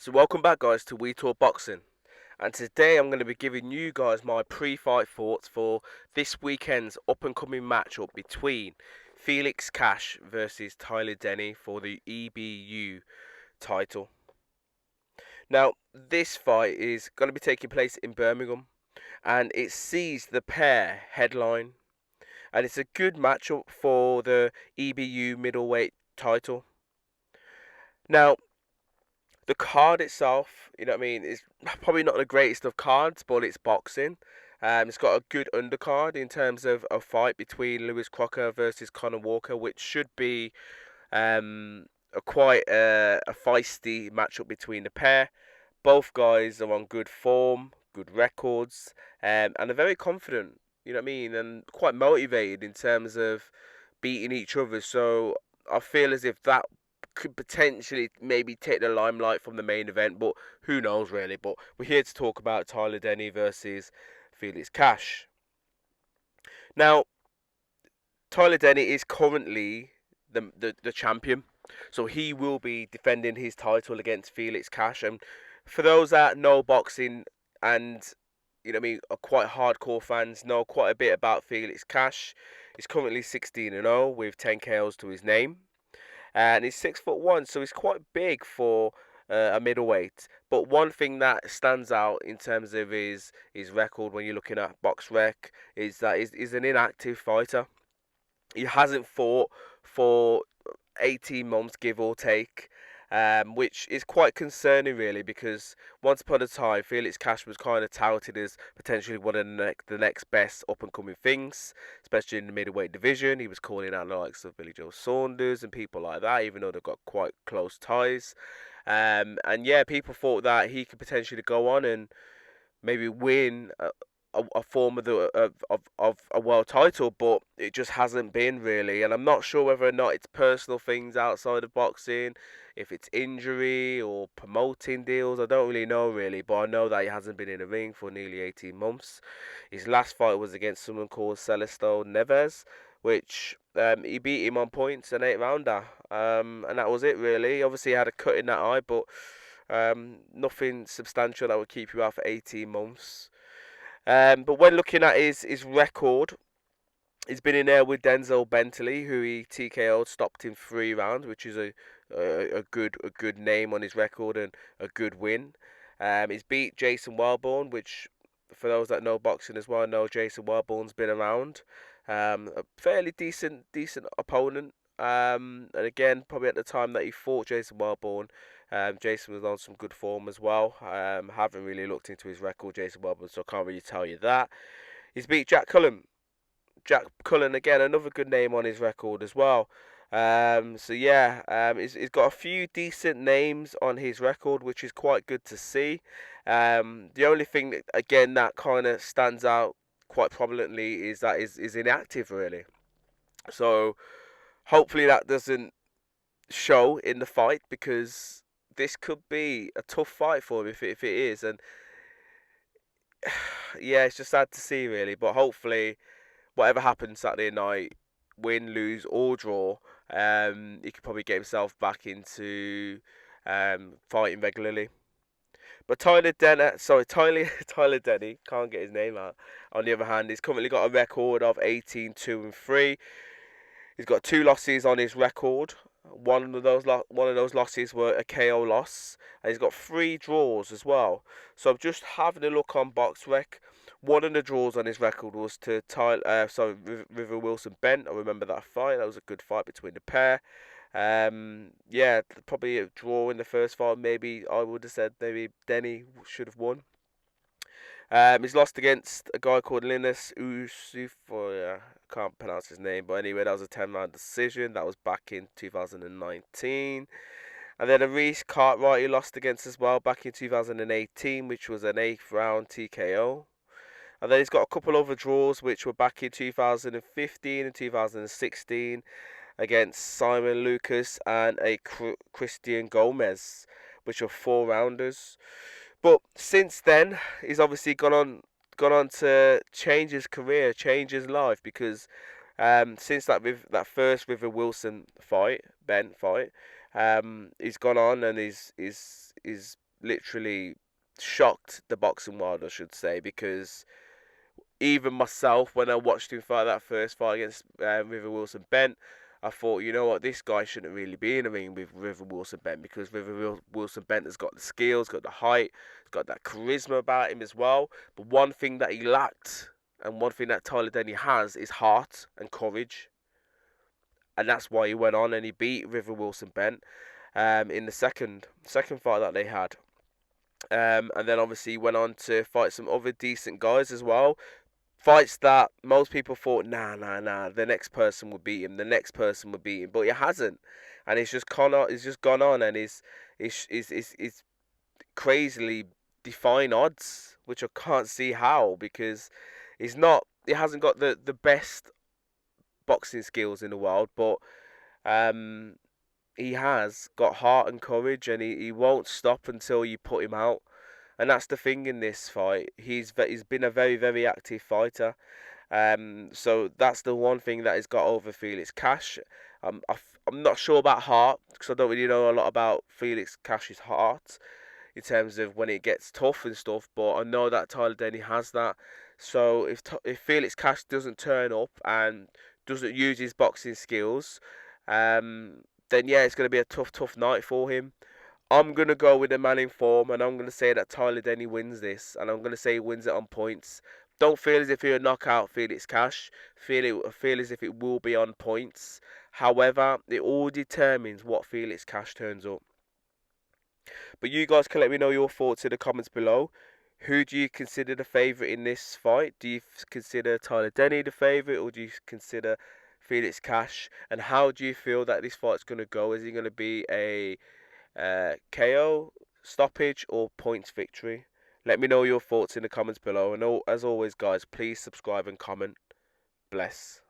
So welcome back guys to We Talk Boxing, and today I'm going to be giving you guys my pre-fight thoughts for this weekend's up-and-coming matchup between Felix Cash versus Tyler Denny for the EBU title. Now this fight is going to be taking place in Birmingham, and it sees the pair headline, and it's a good matchup for the EBU middleweight title. Now the card itself, you know what I mean, is probably not the greatest of cards, but it's boxing. It's got a good undercard in terms of a fight between Lewis Crocker versus Conor Walker, which should be a feisty matchup between the pair. Both guys are on good form, good records, and are very confident. You know what I mean, and quite motivated in terms of beating each other. So I feel as if that could potentially maybe take the limelight from the main event, but who knows really. But we're here to talk about Tyler Denny versus Felix Cash. Now, Tyler Denny is currently the champion, so he will be defending his title against Felix Cash. And for those that know boxing and you know what I mean, are quite hardcore fans, know quite a bit about Felix Cash. He's currently 16-0 with 10 KOs to his name, and he's 6'1", so he's quite big for a middleweight. But one thing that stands out in terms of his record when you're looking at BoxRec is that he's an inactive fighter. He hasn't fought for 18 months, give or take, which is quite concerning, really, because once upon a time, Felix Cash was kind of touted as potentially one of the next best up-and-coming things, especially in the middleweight division. He was calling out the likes of Billy Joe Saunders and people like that, even though they've got quite close ties. And yeah, people thought that he could potentially go on and maybe win a form of of a world title, but it just hasn't been really. And I'm not sure whether or not it's personal things outside of boxing, if it's injury or promoting deals. I don't really know really, but I know that he hasn't been in the ring for nearly 18 months. His last fight was against someone called Celestino Neves, which he beat him on points, an 8 rounder, and that was it really. Obviously, he had a cut in that eye, but nothing substantial that would keep you out for 18 months. But when looking at his record, he's been in there with Denzel Bentley, who he TKO'd, stopped in 3 rounds, which is a good name on his record and a good win. He's beat Jason Wellborn, which for those that know boxing as well, know Jason Wellborn's been around. A fairly decent opponent. And again, probably at the time that he fought Jason Wellborn, Jason was on some good form as well. Haven't really looked into his record, Jason Wellborn, so I can't really tell you that. He's beat Jack Cullen. Jack Cullen, again, another good name on his record as well. So yeah, he's got a few decent names on his record, which is quite good to see. The only thing that, again, that kind of stands out quite prominently is that is inactive really. So hopefully that doesn't show in the fight, because this could be a tough fight for him if it is. And yeah, it's just sad to see really, but hopefully whatever happens Saturday night, win, lose or draw, he could probably get himself back into fighting regularly. But Tyler Denny, can't get his name out. On the other hand, he's currently got a record of 18-2-3. He's got 2 losses on his record. One of those losses were a KO loss, and he's got 3 draws as well. So I'm just having a look on BoxRec. One of the draws on his record was to River Wilson Bent. I remember that fight. That was a good fight between the pair. Yeah, probably a draw in the first fight. Maybe I would have said maybe Denny should have won. He's lost against a guy called Linus Usuf, I can't pronounce his name, but anyway, that was a 10-round decision. That was back in 2019. And then a Reese Cartwright he lost against as well back in 2018, which was an 8th round TKO. And then he's got a couple other draws, which were back in 2015 and 2016 against Simon Lucas and a Christian Gomez, which were 4 rounders. But since then, he's obviously gone on to change his career, change his life, because since that first River Wilson fight, Bent fight, he's gone on and he's literally shocked the boxing world, I should say, because even myself, when I watched him fight that first fight against River Wilson Bent, I thought, you know what, this guy shouldn't really be in a ring with River Wilson Bent, because Wilson Bent has got the skills, got the height, got that charisma about him as well. But one thing that he lacked, and one thing that Tyler Denny has, is heart and courage. And that's why he went on and he beat River Wilson Bent in the second fight that they had. And then obviously he went on to fight some other decent guys as well. Fights that most people thought, nah, the next person would beat him, but he hasn't, and it's just gone on, and is crazily defying odds, which I can't see how, because he hasn't got the best boxing skills in the world, but um, he has got heart and courage, and he won't stop until you put him out. And that's the thing in this fight. He's been a very, very active fighter. So that's the one thing that he's got over Felix Cash. I'm not sure about heart, because I don't really know a lot about Felix Cash's heart in terms of when it gets tough and stuff. But I know that Tyler Denny has that. So if Felix Cash doesn't turn up and doesn't use his boxing skills, then yeah, it's going to be a tough night for him. I'm going to go with the man in form, and I'm going to say that Tyler Denny wins this, and I'm going to say he wins it on points. Don't feel as if he'll knock out Felix Cash. Feel as if it will be on points. However, it all determines what Felix Cash turns up. But you guys can let me know your thoughts in the comments below. Who do you consider the favourite in this fight? Do you consider Tyler Denny the favourite, or do you consider Felix Cash? And how do you feel that this fight's going to go? Is it going to be a KO, stoppage, or points victory? Let me know your thoughts in the comments below. And as always, guys, please subscribe and comment. Bless.